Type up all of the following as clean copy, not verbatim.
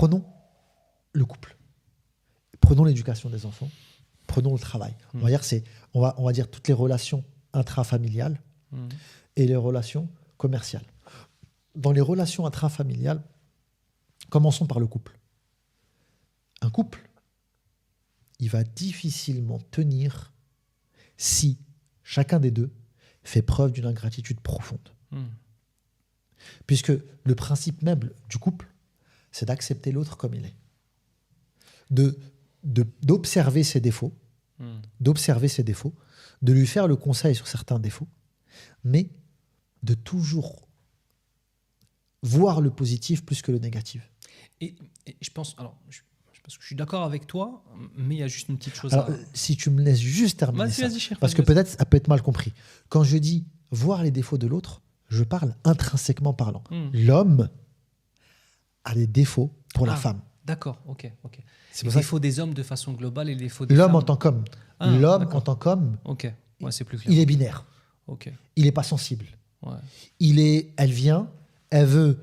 Prenons le couple. Prenons l'éducation des enfants. Prenons le travail. On va dire toutes les relations intrafamiliales et les relations commerciales. Dans les relations intrafamiliales, commençons par le couple. Un couple, il va difficilement tenir si chacun des deux fait preuve d'une ingratitude profonde. Puisque le principe même du couple, c'est d'accepter l'autre comme il est. D'observer ses défauts, de lui faire le conseil sur certains défauts, mais de toujours voir le positif plus que le négatif. Et je pense, parce que je suis d'accord avec toi, mais il y a juste une petite chose si tu me laisses juste terminer vas-y, parce que peut-être ça peut être mal compris. Quand je dis voir les défauts de l'autre, je parle intrinsèquement parlant. L'homme a des défauts pour la femme. D'accord, ok. Les défauts des hommes de façon globale et les défauts des l'homme femmes. En tant qu'homme. L'homme en tant qu'homme, c'est plus clair. Il est binaire. Il n'est pas sensible. Elle veut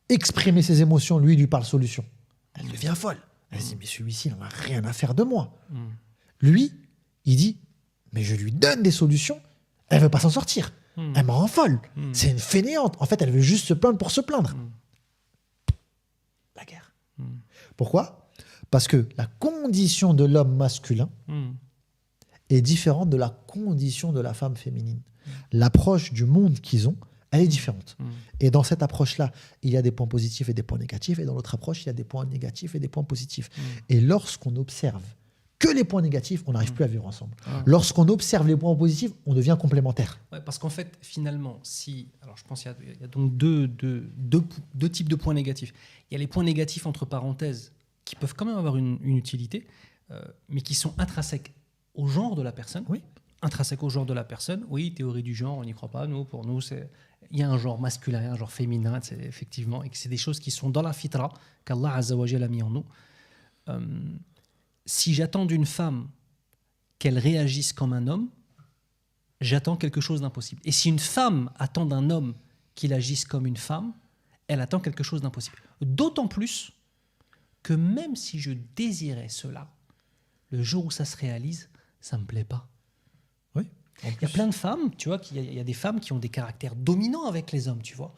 exprimer ses émotions, lui parle solution. Elle devient folle. Elle se dit, mais celui-ci, il n'en a rien à faire de moi. Lui, il dit, mais je lui donne des solutions, elle ne veut pas s'en sortir. Elle me rend folle. C'est une fainéante. En fait, elle veut juste se plaindre pour se plaindre. La guerre. Pourquoi ? Parce que la condition de l'homme masculin est différente de la condition de la femme féminine. L'approche du monde qu'ils ont, elle est différente. Et dans cette approche-là, il y a des points positifs et des points négatifs. Et dans l'autre approche, il y a des points négatifs et des points positifs. Et lorsqu'on observe que les points négatifs, on n'arrive plus à vivre ensemble. Lorsqu'on observe les points positifs, on devient complémentaires. Ouais, parce qu'en fait, finalement, alors je pense qu'il y a donc deux types de points négatifs. Il y a les points négatifs, entre parenthèses, qui peuvent quand même avoir une utilité, mais qui sont intrinsèques au genre de la personne. Oui. Intrinsèques au genre de la personne. Oui, théorie du genre, on n'y croit pas. Pour nous, il y a un genre masculin, un genre féminin, effectivement, et que c'est des choses qui sont dans la fitra, qu'Allah Azza wa Jalla a mis en nous. Si j'attends d'une femme qu'elle réagisse comme un homme, j'attends quelque chose d'impossible. Et si une femme attend d'un homme qu'il agisse comme une femme, elle attend quelque chose d'impossible. D'autant plus que même si je désirais cela, le jour où ça se réalise, ça ne me plaît pas. Oui. Il y a plein de femmes, tu vois, il y a des femmes qui ont des caractères dominants avec les hommes, tu vois.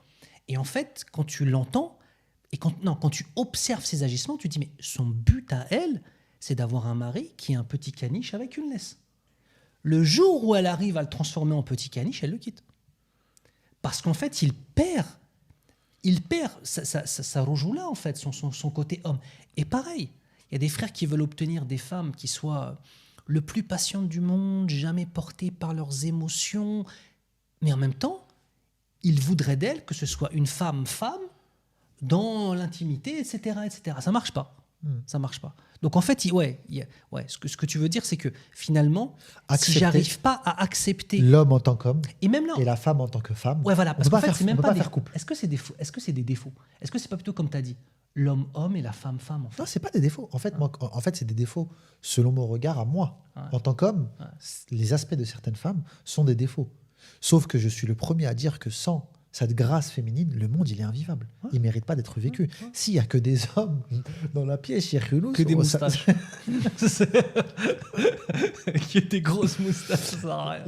Et en fait, quand tu l'entends, et quand tu observes ses agissements, tu te dis, mais son but à elle, c'est d'avoir un mari qui est un petit caniche avec une laisse. Le jour où elle arrive à le transformer en petit caniche, elle le quitte. Parce qu'en fait, il perd sa rojoula, en fait, son côté homme. Et pareil, il y a des frères qui veulent obtenir des femmes qui soient le plus patientes du monde, jamais portées par leurs émotions, mais en même temps, ils voudraient d'elle que ce soit une femme dans l'intimité, etc., etc. Ça marche pas. Ça marche pas. Donc en fait, ce que tu veux dire, c'est que finalement, si j'arrive pas à accepter l'homme en tant qu'homme et même là, et la femme en tant que femme, voilà, parce qu'en fait, c'est même pas faire couple. Est-ce que c'est des défauts ? Est-ce que c'est pas plutôt comme tu as dit, l'homme-homme et la femme-femme en fait ? Non, c'est pas des défauts. En fait, c'est des défauts selon mon regard à moi. En tant qu'homme, les aspects de certaines femmes sont des défauts. Sauf que je suis le premier à dire que sans cette grâce féminine, le monde, il est invivable. Il ne mérite pas d'être vécu. S'il n'y a que des hommes dans la pièce, que des moustaches. Qui ont des grosses moustaches, ça sert à rien.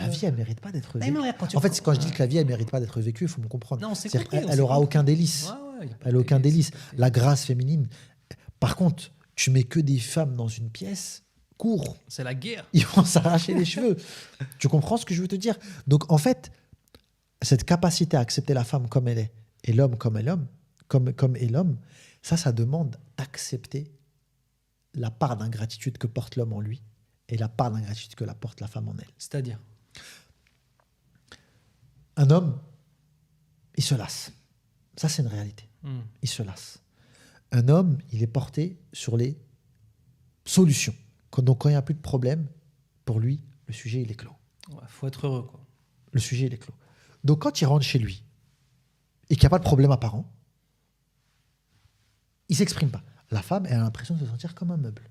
La vie, elle ne mérite pas d'être vécue. En fait, quand je dis que la vie, elle ne mérite pas d'être vécue, il faut me comprendre. Non, elle n'aura aucun délice. Elle n'a aucun délice. La grâce féminine. Par contre, tu mets que des femmes dans une pièce, cours. C'est la guerre. Ils vont s'arracher les cheveux. Tu comprends ce que je veux te dire ? Donc, en fait, cette capacité à accepter la femme comme elle est et l'homme comme est l'homme, ça demande d'accepter la part d'ingratitude que porte l'homme en lui et la part d'ingratitude que porte la femme en elle. C'est-à-dire ? Un homme, il se lasse. Ça, c'est une réalité. Il se lasse. Un homme, il est porté sur les solutions. Donc, quand il n'y a plus de problème, pour lui, le sujet, il est clos. Faut être heureux, quoi. Le sujet, il est clos. Donc, quand il rentre chez lui et qu'il n'y a pas de problème apparent, il ne s'exprime pas. La femme, elle a l'impression de se sentir comme un meuble.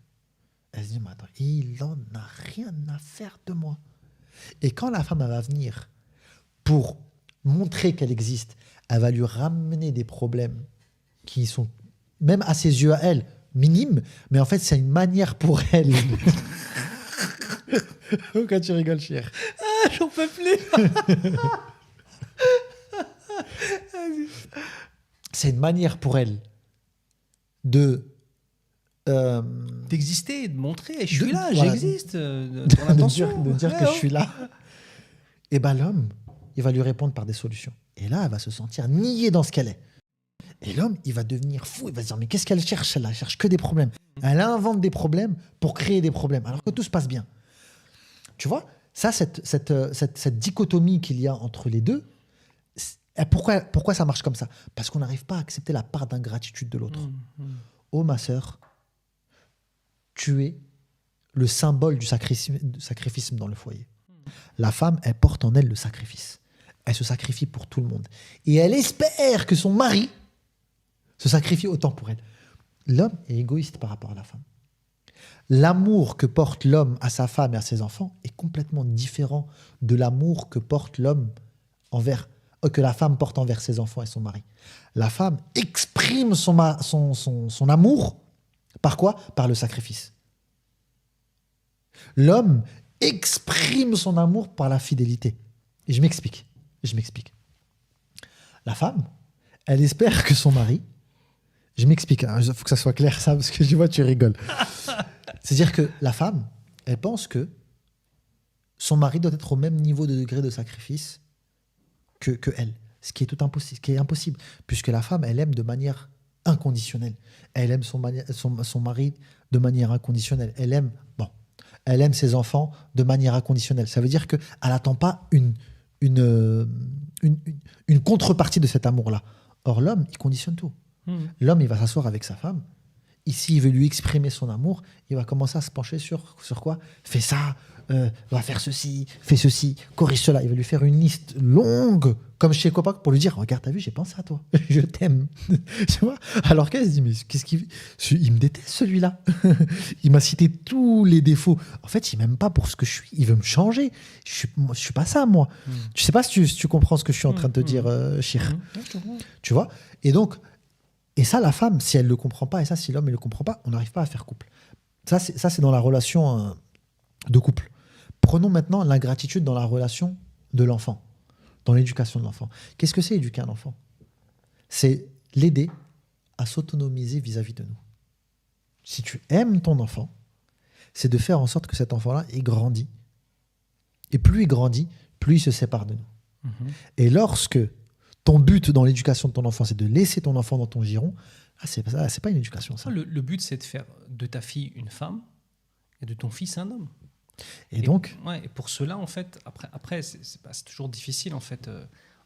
Elle se dit, mais attends, il n'en a rien à faire de moi. Et quand la femme elle va venir pour montrer qu'elle existe, elle va lui ramener des problèmes qui sont même à ses yeux à elle, minime, mais en fait, c'est une manière pour elle. Pourquoi tu rigoles, cher? Ah, j'en peux plus. C'est une manière pour elle de... D'exister, de montrer, je suis là, voilà, j'existe. Ton attention. de dire que je suis là. Et ben l'homme, il va lui répondre par des solutions. Et là, elle va se sentir niée dans ce qu'elle est. Et l'homme, il va devenir fou. Il va se dire, mais qu'est-ce qu'elle cherche, elle cherche que des problèmes. Elle invente des problèmes pour créer des problèmes, alors que tout se passe bien. Tu vois, ça, cette dichotomie qu'il y a entre les deux, pourquoi ça marche comme ça? Parce qu'on n'arrive pas à accepter la part d'ingratitude de l'autre. Oh, ma sœur, tu es le symbole du sacrifice dans le foyer. La femme, elle porte en elle le sacrifice. Elle se sacrifie pour tout le monde. Et elle espère que son mari se sacrifie autant pour elle. L'homme est égoïste par rapport à la femme. L'amour que porte l'homme à sa femme et à ses enfants est complètement différent de l'amour que porte l'homme que la femme porte envers ses enfants et son mari. La femme exprime son amour par quoi? Par le sacrifice. L'homme exprime son amour par la fidélité. Et je m'explique. La femme, elle espère que son mari... Je m'explique, il faut que ça soit clair ça, parce que je vois tu rigoles. C'est-à-dire que la femme, elle pense que son mari doit être au même niveau de degré de sacrifice que elle. Ce qui est impossible, puisque la femme, elle aime de manière inconditionnelle. Elle aime son mari de manière inconditionnelle. Elle aime ses enfants de manière inconditionnelle. Ça veut dire qu'elle n'attend pas une contrepartie de cet amour-là. Or, l'homme, il conditionne tout. L'homme, il va s'asseoir avec sa femme. Ici, il veut lui exprimer son amour. Il va commencer à se pencher sur quoi? Fais ça, va faire ceci, fais ceci, corrige cela. Il va lui faire une liste longue, comme chez Copac, pour lui dire, regarde, t'as vu, j'ai pensé à toi. Je t'aime. Tu vois? Alors qu'elle se dit, mais qu'est-ce qu'il... Il me déteste, celui-là. Il m'a cité tous les défauts. En fait, il m'aime pas pour ce que je suis. Il veut me changer. Je suis pas ça, moi. Je sais pas si tu comprends ce que je suis en train de te dire, Chir. Tu vois? Et ça, la femme, si elle ne le comprend pas, et ça, si l'homme ne le comprend pas, on n'arrive pas à faire couple. Ça, c'est dans la relation de couple. Prenons maintenant l'ingratitude dans la relation de l'enfant, dans l'éducation de l'enfant. Qu'est-ce que c'est éduquer un enfant? C'est l'aider à s'autonomiser vis-à-vis de nous. Si tu aimes ton enfant, c'est de faire en sorte que cet enfant-là, il grandit. Et plus il grandit, plus il se sépare de nous. Et lorsque ton but dans l'éducation de ton enfant, c'est de laisser ton enfant dans ton giron, c'est pas une éducation, ça. Le but, c'est de faire de ta fille une femme et de ton fils un homme. Et donc et pour cela, en fait, après c'est toujours difficile, en fait.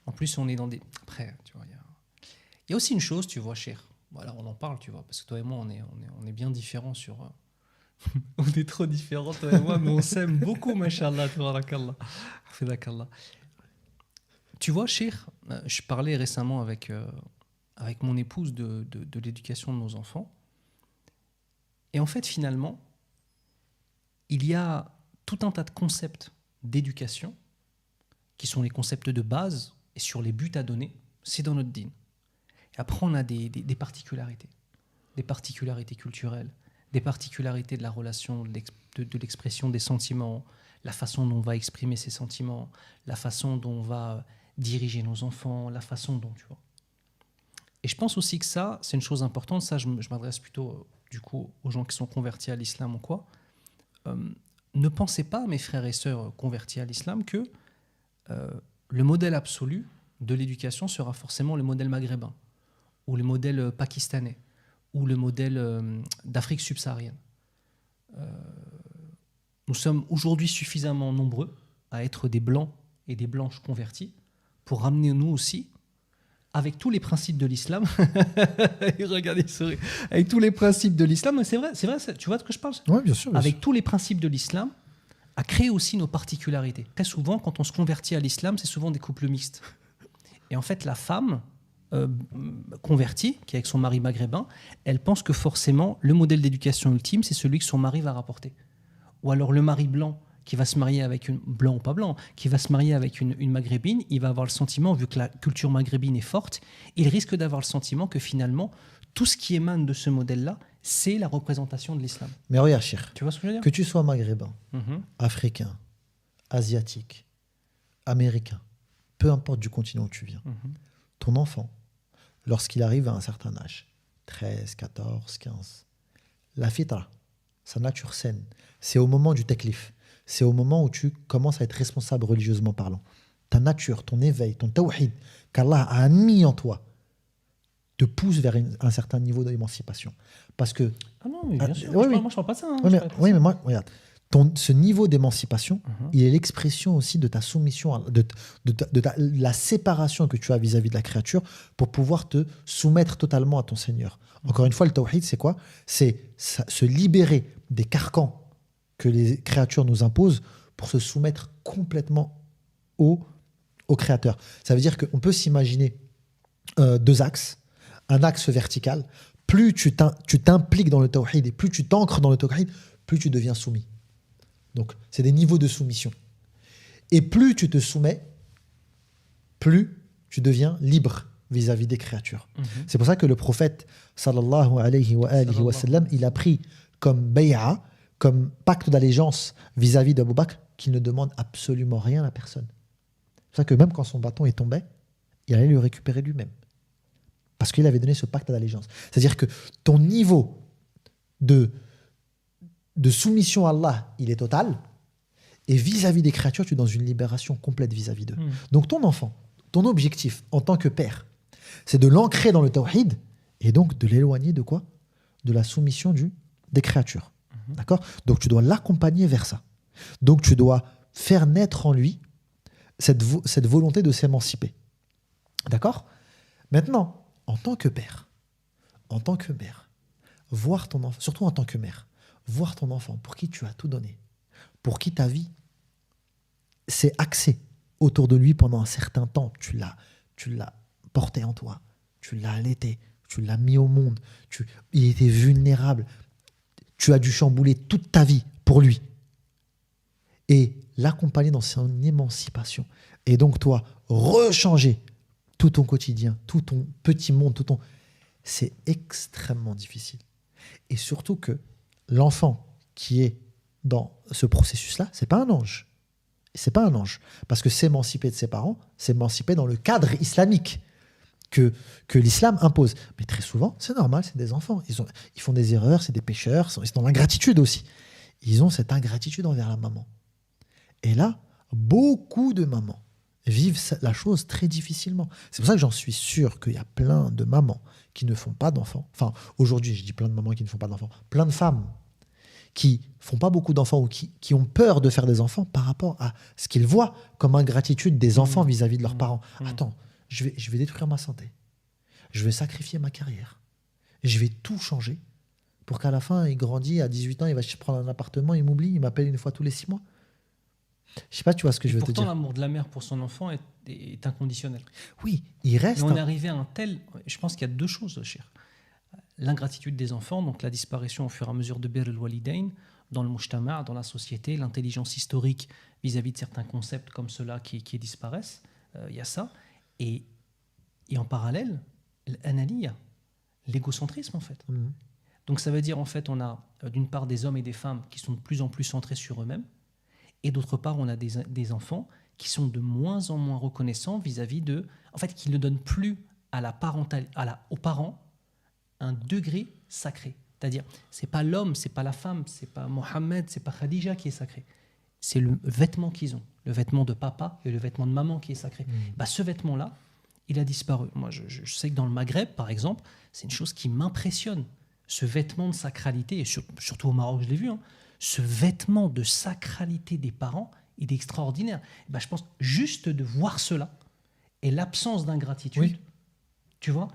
En plus, on est dans des... Après, tu vois, il y a aussi une chose, tu vois, cher. Voilà, on en parle, tu vois, parce que toi et moi, on est bien différents sur... on est trop différents, toi et moi, mais on s'aime beaucoup, mashallah, tabarakallah. Fidakallah. Tu vois, cher, je parlais récemment avec mon épouse de l'éducation de nos enfants. Et en fait, finalement, il y a tout un tas de concepts d'éducation qui sont les concepts de base et sur les buts à donner. C'est dans notre dîn. Et après, on a des particularités. Des particularités culturelles, des particularités de la relation, de l'expression des sentiments, la façon dont on va exprimer ses sentiments, la façon dont on va diriger nos enfants, la façon dont, tu vois. Et je pense aussi que ça, c'est une chose importante. Ça, je m'adresse plutôt, du coup, aux gens qui sont convertis à l'islam ou quoi. Ne pensez pas, mes frères et sœurs convertis à l'islam, que le modèle absolu de l'éducation sera forcément le modèle maghrébin, ou le modèle pakistanais, ou le modèle d'Afrique subsaharienne. Nous sommes aujourd'hui suffisamment nombreux à être des blancs et des blanches convertis pour ramener nous aussi, avec tous les principes de l'islam, regardez, souris, avec tous les principes de l'islam, c'est vrai, tu vois de quoi je parle? Oui, bien sûr. Avec tous les principes de l'islam, à créer aussi nos particularités. Très souvent, quand on se convertit à l'islam, c'est souvent des couples mixtes. Et en fait, la femme convertie, qui est avec son mari maghrébin, elle pense que forcément, le modèle d'éducation ultime, c'est celui que son mari va rapporter. Ou alors le mari blanc, qui va se marier avec une blanc ou pas blanc, qui va se marier avec une maghrébine, il va avoir le sentiment, vu que la culture maghrébine est forte, il risque d'avoir le sentiment que finalement, tout ce qui émane de ce modèle-là, c'est la représentation de l'islam. Mais regarde, Cheikh, Tu vois ce que je veux dire? que tu sois maghrébin, Mhm. africain, asiatique, américain, peu importe du continent où tu viens, Mhm. ton enfant, lorsqu'il arrive à un certain âge, 13, 14, 15, la fitra, sa nature saine, c'est au moment du taklif, c'est au moment où tu commences à être responsable religieusement parlant. Ta nature, ton éveil, ton tawhid, qu'Allah a mis en toi, te pousse vers un certain niveau d'émancipation. Parce que... Ah non, mais bien sûr. oui, oui. Moi, je parle pas de ça. Hein. Oui, Je mais, parle pas de oui, ça. mais moi, regarde, ce niveau d'émancipation, Mhm. il est l'expression aussi de ta soumission, la séparation que tu as vis-à-vis de la créature pour pouvoir te soumettre totalement à ton Seigneur. Encore une fois, le tawhid, c'est quoi? C'est se libérer des carcans que les créatures nous imposent pour se soumettre complètement au Créateur. Ça veut dire qu'on peut s'imaginer deux axes. Un axe vertical, plus tu t'impliques dans le tawhid et plus tu t'ancres dans le tawhid, plus tu deviens soumis. Donc, c'est des niveaux de soumission. Et plus tu te soumets, plus tu deviens libre vis-à-vis des créatures. Mhm. C'est pour ça que le prophète, sallallahu alayhi wa sallam, il a pris comme bay'a, comme pacte d'allégeance vis-à-vis d'Abou Bakr, qu'il ne demande absolument rien à personne. C'est pour ça que même quand son bâton est tombé, il allait le récupérer lui-même. Parce qu'il avait donné ce pacte d'allégeance. C'est-à-dire que ton niveau de soumission à Allah, il est total. Et vis-à-vis des créatures, tu es dans une libération complète vis-à-vis d'eux. Donc ton enfant, ton objectif en tant que père, c'est de l'ancrer dans le tawhid et donc de l'éloigner de quoi? De la soumission des créatures. D'accord? Donc tu dois l'accompagner vers ça. Donc tu dois faire naître en lui cette volonté de s'émanciper. D'accord? Maintenant, en tant que père, en tant que mère, voir ton enfant, surtout en tant que mère, voir ton enfant pour qui tu as tout donné, pour qui ta vie s'est axée autour de lui pendant un certain temps, tu l'as porté en toi, tu l'as allaité, tu l'as mis au monde, il était vulnérable, tu as dû chambouler toute ta vie pour lui et l'accompagner dans son émancipation. Et donc toi, rechanger tout ton quotidien, tout ton petit monde, c'est extrêmement difficile. Et surtout que l'enfant qui est dans ce processus-là, c'est pas un ange. C'est pas un ange. Parce que s'émanciper de ses parents, s'émanciper dans le cadre islamique que l'islam impose. Mais très souvent, c'est normal, c'est des enfants. Ils font des erreurs, c'est des pécheurs, ils sont dans l'ingratitude aussi. Ils ont cette ingratitude envers la maman. Et là, beaucoup de mamans vivent la chose très difficilement. C'est pour ça que j'en suis sûr qu'il y a plein de mamans qui ne font pas d'enfants. Enfin, aujourd'hui, je dis plein de mamans qui ne font pas d'enfants. Plein de femmes qui font pas beaucoup d'enfants ou qui ont peur de faire des enfants par rapport à ce qu'ils voient comme ingratitude des enfants vis-à-vis de leurs parents. Attends, je vais détruire ma santé. Je vais sacrifier ma carrière. Je vais tout changer pour qu'à la fin, il grandit, à 18 ans, il va prendre un appartement, il m'oublie, il m'appelle une fois tous les 6 mois. Je sais pas, tu vois ce que je veux te dire. Pourtant, l'amour de la mère pour son enfant est inconditionnel. Oui, il reste. Mais on est arrivé à un tel... Je pense qu'il y a deux choses, cher. L'ingratitude des enfants, donc la disparition au fur et à mesure de Bir al-Walidain dans le mujtama', dans la société, l'intelligence historique vis-à-vis de certains concepts comme ceux-là qui disparaissent. Il y a ça. Et en parallèle, l'analiya, l'égocentrisme en fait. Donc ça veut dire en fait on a d'une part des hommes et des femmes qui sont de plus en plus centrés sur eux-mêmes et d'autre part on a des enfants qui sont de moins en moins reconnaissants vis-à-vis de... En fait, qui ne donnent plus à aux parents un degré sacré. C'est-à-dire, c'est pas l'homme, c'est pas la femme, c'est pas Mohammed, c'est pas Khadija qui est sacré. C'est le vêtement qu'ils ont, le vêtement de papa et le vêtement de maman qui est sacré. Ce vêtement-là, il a disparu. Moi, je sais que dans le Maghreb, par exemple, c'est une chose qui m'impressionne. Ce vêtement de sacralité, et surtout au Maroc, je l'ai vu, ce vêtement de sacralité des parents, il est extraordinaire. Je pense juste de voir cela et l'absence d'ingratitude, tu vois,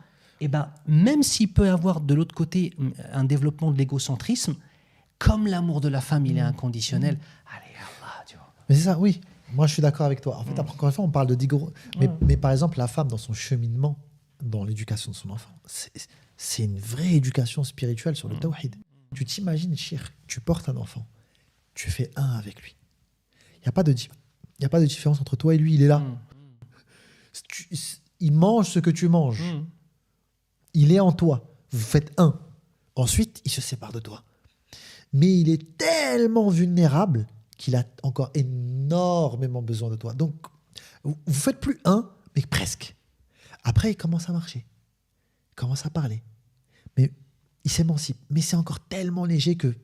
même s'il peut y avoir de l'autre côté un développement de l'égocentrisme, comme l'amour de la femme, il est inconditionnel, allez, Allah, tu vois. Mais c'est ça, oui. Moi, je suis d'accord avec toi. En fait, encore une fois, on parle de d'ego. Mais par exemple, la femme, dans son cheminement, dans l'éducation de son enfant, c'est une vraie éducation spirituelle sur le tawhid. Tu t'imagines, Chir, tu portes un enfant, tu fais un avec lui. Il n'y a pas de différence entre toi et lui, il est là. Il mange ce que tu manges. Il est en toi. Vous faites un. Ensuite, il se sépare de toi. Mais il est tellement vulnérable qu'il a encore énormément besoin de toi. Donc, vous faites plus un, mais presque. Après, il commence à marcher. Il commence à parler. Mais il s'émancipe. Mais c'est encore tellement léger que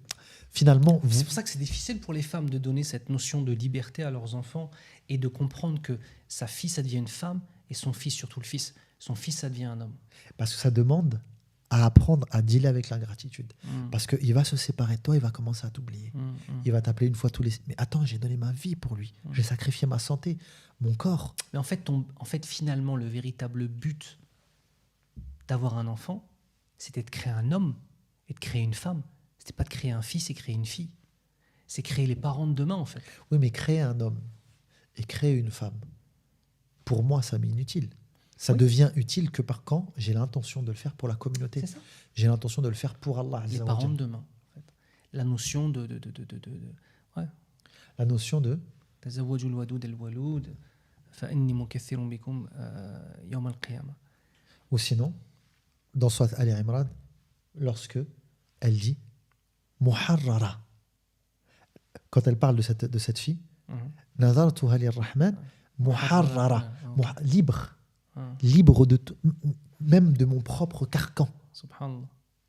finalement... C'est pour ça que c'est difficile pour les femmes de donner cette notion de liberté à leurs enfants et de comprendre que sa fille, ça devient une femme et son fils, surtout le fils, son fils, ça devient un homme. Parce que ça demande à apprendre à dealer avec l'ingratitude. Parce qu'il va se séparer de toi, il va commencer à t'oublier. Il va t'appeler une fois tous les... Mais attends, j'ai donné ma vie pour lui. J'ai sacrifié ma santé, mon corps. Mais en fait, finalement, le véritable but d'avoir un enfant, c'était de créer un homme et de créer une femme. C'était pas de créer un fils et créer une fille. C'est créer les parents de demain, en fait. Oui, mais créer un homme et créer une femme, pour moi, ça m'est inutile. Ça devient utile que par quand j'ai l'intention de le faire pour la communauté. C'est ça. J'ai l'intention de le faire pour Allah. Les parents de demain. En fait. La notion de ouais. La notion de... تزوجوا الودود الولود فإني مكثر بكم يوم القيامة. Ou sinon, dans Surat Ali Imran, lorsque elle dit Muharrara, quand elle parle de cette fille, Nadartuha lirrahman Muharrara, libre. Libre de même de mon propre carcan. Subhanallah.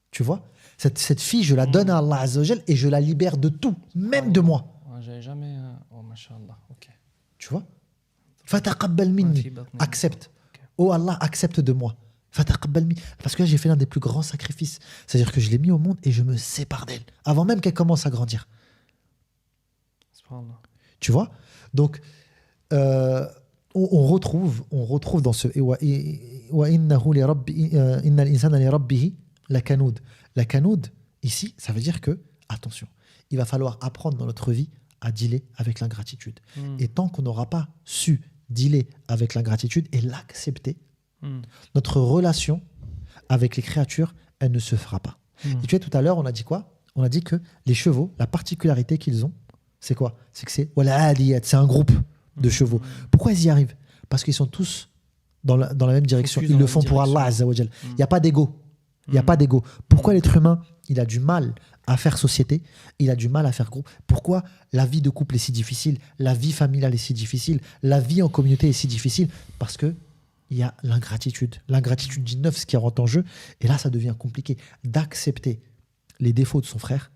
Tu vois, cette fille, je la donne à Allah Azza wa Jal et je la libère de tout, même de moi. J'avais jamais... Oh, mashallah, ok. Tu vois, Fataqabbal minni, accepte. Oh Allah, accepte de moi. Fataqabbal minni. Parce que là, j'ai fait l'un des plus grands sacrifices. C'est-à-dire que je l'ai mis au monde et je me sépare d'elle, avant même qu'elle commence à grandir. Subhanallah. Tu vois, donc... on retrouve dans ce la kanoud ici, ça veut dire que, attention, il va falloir apprendre dans notre vie à dealer avec l'ingratitude. Et tant qu'on n'aura pas su dealer avec l'ingratitude et l'accepter, notre relation avec les créatures, elle ne se fera pas. Et tu vois, tout à l'heure, on a dit quoi? On a dit que les chevaux, la particularité qu'ils ont, c'est quoi? C'est que c'est un groupe de chevaux. Pourquoi ils y arrivent? Parce qu'ils sont tous dans la même direction. Ils le font pour Allah Azza wa Jal. Il n'y a pas d'ego. Il n'y a pas d'ego. Pourquoi l'être humain, il a du mal à faire société, il a du mal à faire groupe? Pourquoi la vie de couple est si difficile? La vie familiale est si difficile? La vie en communauté est si difficile? Parce que il y a l'ingratitude. L'ingratitude du neuf, ce qui rentre en jeu. Et là, ça devient compliqué d'accepter les défauts de son frère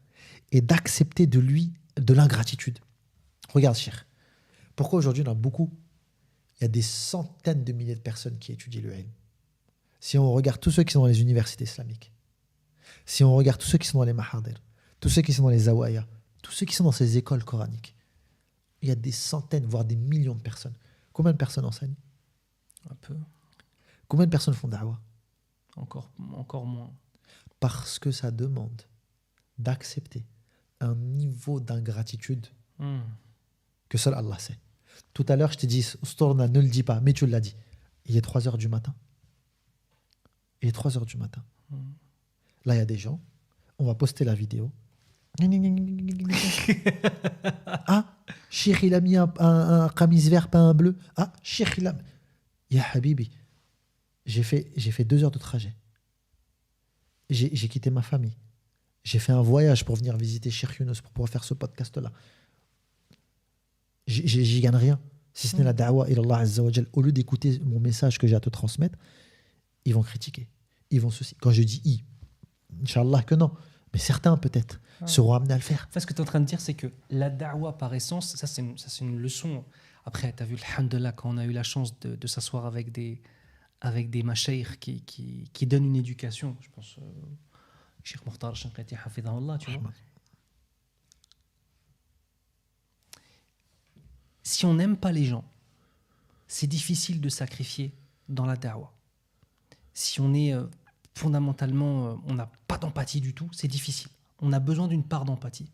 et d'accepter de lui de l'ingratitude. Regarde, Cheikh. Pourquoi aujourd'hui on a beaucoup? Il y a des centaines de milliers de personnes qui étudient le ilm. Si on regarde tous ceux qui sont dans les universités islamiques, si on regarde tous ceux qui sont dans les mahadir, tous ceux qui sont dans les zawaya, tous ceux qui sont dans ces écoles coraniques, il y a des centaines, voire des millions de personnes. Combien de personnes enseignent? Un peu. Combien de personnes font da'wah? Encore moins. Parce que ça demande d'accepter un niveau d'ingratitude que seul Allah sait. Tout à l'heure, je t'ai dit, Storna, ne le dis pas, mais tu l'as dit. Il est 3h du matin. Il est 3h du matin. Là, il y a des gens, on va poster la vidéo. Ah, Cheikh, il a mis un camis vert, pas un bleu. Ah, Cheikh, il a... Ya Habibi, j'ai fait 2 heures de trajet. J'ai quitté ma famille. J'ai fait un voyage pour venir visiter Cheikh Yunus pour pouvoir faire ce podcast-là. J'y gagne rien. Si ce n'est la da'wa ila Allah Azza wa Jal. Au lieu d'écouter mon message que j'ai à te transmettre, ils vont critiquer. Ils vont ceci. Quand je dis Inch'Allah que non. Mais certains peut-être seront amenés à le faire. En fait, ce que tu es en train de dire, c'est que la da'wa par essence, ça c'est une leçon. Après, tu as vu, alhamdoulilah, quand on a eu la chance de s'asseoir avec des mashaykh qui donnent une éducation, je pense, Cheikh Mukhtar Shanqiti hafidahullah, tu vois. Si on n'aime pas les gens, c'est difficile de sacrifier dans la da'wa. Si on est fondamentalement, on n'a pas d'empathie du tout, c'est difficile. On a besoin d'une part d'empathie.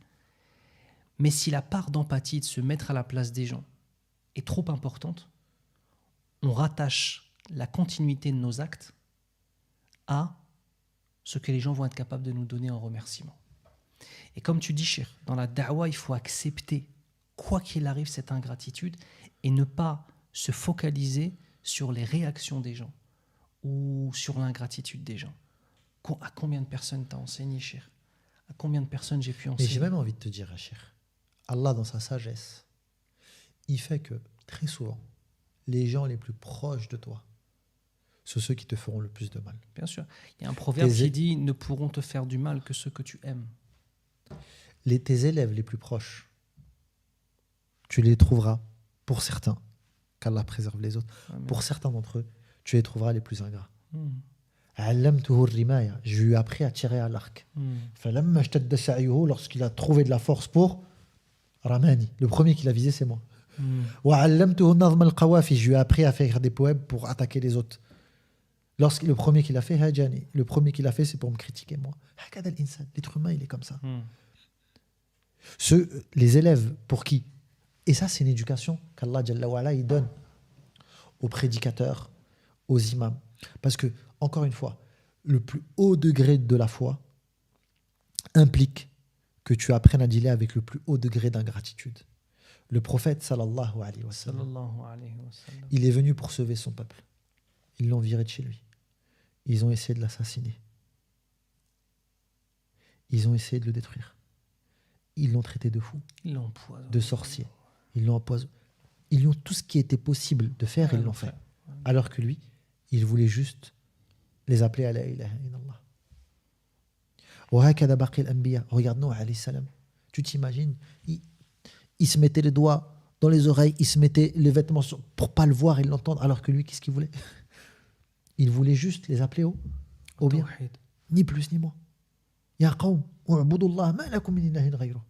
Mais si la part d'empathie, de se mettre à la place des gens, est trop importante, on rattache la continuité de nos actes à ce que les gens vont être capables de nous donner en remerciement. Et comme tu dis, Cheikh, dans la da'wa, il faut accepter, quoi qu'il arrive, cette ingratitude et ne pas se focaliser sur les réactions des gens ou sur l'ingratitude des gens. À combien de personnes t'as enseigné, cher? À combien de personnes j'ai pu Mais enseigner? j'ai même envie de te dire, cher, Allah, dans sa sagesse, il fait que très souvent, les gens les plus proches de toi, sont ceux qui te feront le plus de mal. Bien sûr. Il y a un proverbe Tes- qui dit « Ne pourront te faire du mal que ceux que tu aimes. Tes élèves les plus proches, tu les trouveras, pour certains, qu'Allah préserve les autres, Amen. pour certains d'entre eux, tu les trouveras les plus ingrats. Hmm. علمته الرماية. Je lui ai appris à tirer à l'arc. فلما اشتد سعيه, lorsqu'il a trouvé de la force pour Ramani, le premier qu'il a visé, c'est moi. وعلمته نظم القوافي. Je lui ai appris à faire des poèmes pour attaquer les autres. Le premier qu'il a fait, Hajani. Le premier qu'il a fait, c'est pour me critiquer, moi. هكذا الإنسان. L'être humain, il est comme ça. Les élèves, pour qui? Et ça, c'est une éducation qu'Allah Jalla wa Ala, il donne aux prédicateurs, aux imams. Parce que, encore une fois, le plus haut degré de la foi implique que tu apprennes à dealer avec le plus haut degré d'ingratitude. Le prophète, sallallahu alayhi wa sallam, Sallallahu alayhi wa sallam. il est venu pour sauver son peuple. Ils l'ont viré de chez lui. Ils ont essayé de l'assassiner. Ils ont essayé de le détruire. Ils l'ont traité de fou, Ils l'ont empoisonné. de sorcier. Ils l'ont empoisonné. Ils ont tout ce qui était possible de faire, ils l'ont fait. Alors que lui, il voulait juste les appeler à la ilaha illallah. وهكذا باقي الأنبياء. Regarde Noah alayhi salam. Tu t'imagines, il se mettait les doigts dans les oreilles, il se mettait les vêtements pour pas le voir et l'entendre, alors que lui, qu'est-ce qu'il voulait? Il voulait juste les appeler au bien. Tawhid. Ni plus ni moins. Ya qawm, u'budu Allah, ma lakum min ilahin ghayruh.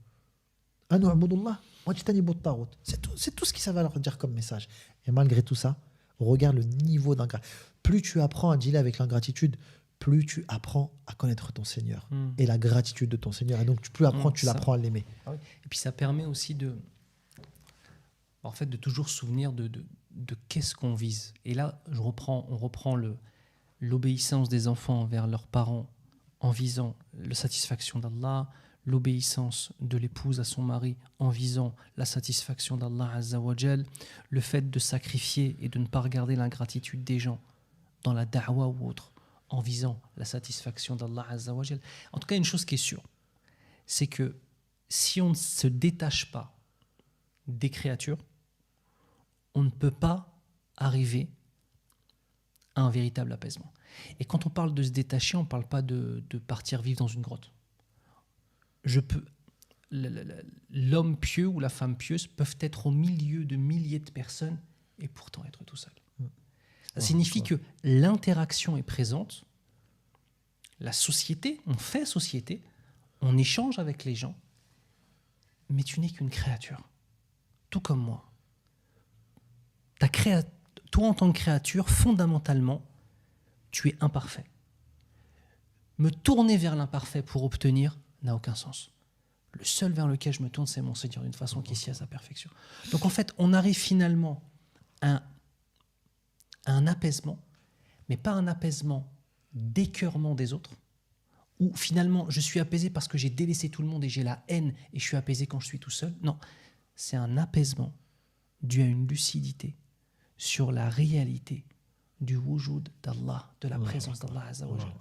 An u'budu Allah, wajtanibu at-taghut. C'est tout ce qu'ils savaient leur dire comme message. Et malgré tout ça, regarde le niveau d'ingratitude. Plus tu apprends à dealer avec l'ingratitude, plus tu apprends à connaître ton Seigneur et la gratitude de ton Seigneur. Et donc, tu l'apprends à l'aimer. Ah oui. Et puis ça permet aussi de toujours se souvenir de qu'est-ce qu'on vise. Et là, on reprend l'obéissance des enfants envers leurs parents en visant la satisfaction d'Allah, l'obéissance de l'épouse à son mari en visant la satisfaction d'Allah Azza wa Jal, le fait de sacrifier et de ne pas regarder l'ingratitude des gens dans la da'wa ou autre, en visant la satisfaction d'Allah Azza wa Jal. En tout cas, une chose qui est sûre, c'est que si on ne se détache pas des créatures, on ne peut pas arriver à un véritable apaisement. Et quand on parle de se détacher, on ne parle pas de partir vivre dans une grotte. L'homme pieux ou la femme pieuse peuvent être au milieu de milliers de personnes et pourtant être tout seul. Ça signifie que l'interaction est présente, la société, on fait société, on échange avec les gens, mais tu n'es qu'une créature, tout comme moi. Toi, en tant que créature, fondamentalement, tu es imparfait. Me tourner vers l'imparfait pour obtenir n'a aucun sens. Le seul vers lequel je me tourne, c'est mon Seigneur, d'une façon qui est à sa perfection. Donc en fait, on arrive finalement à un apaisement, mais pas un apaisement d'écœurement des autres, où finalement je suis apaisé parce que j'ai délaissé tout le monde et j'ai la haine et je suis apaisé quand je suis tout seul. Non, c'est un apaisement dû à une lucidité sur la réalité du wujud d'Allah, de la présence d'Allah Azza wa Jalla.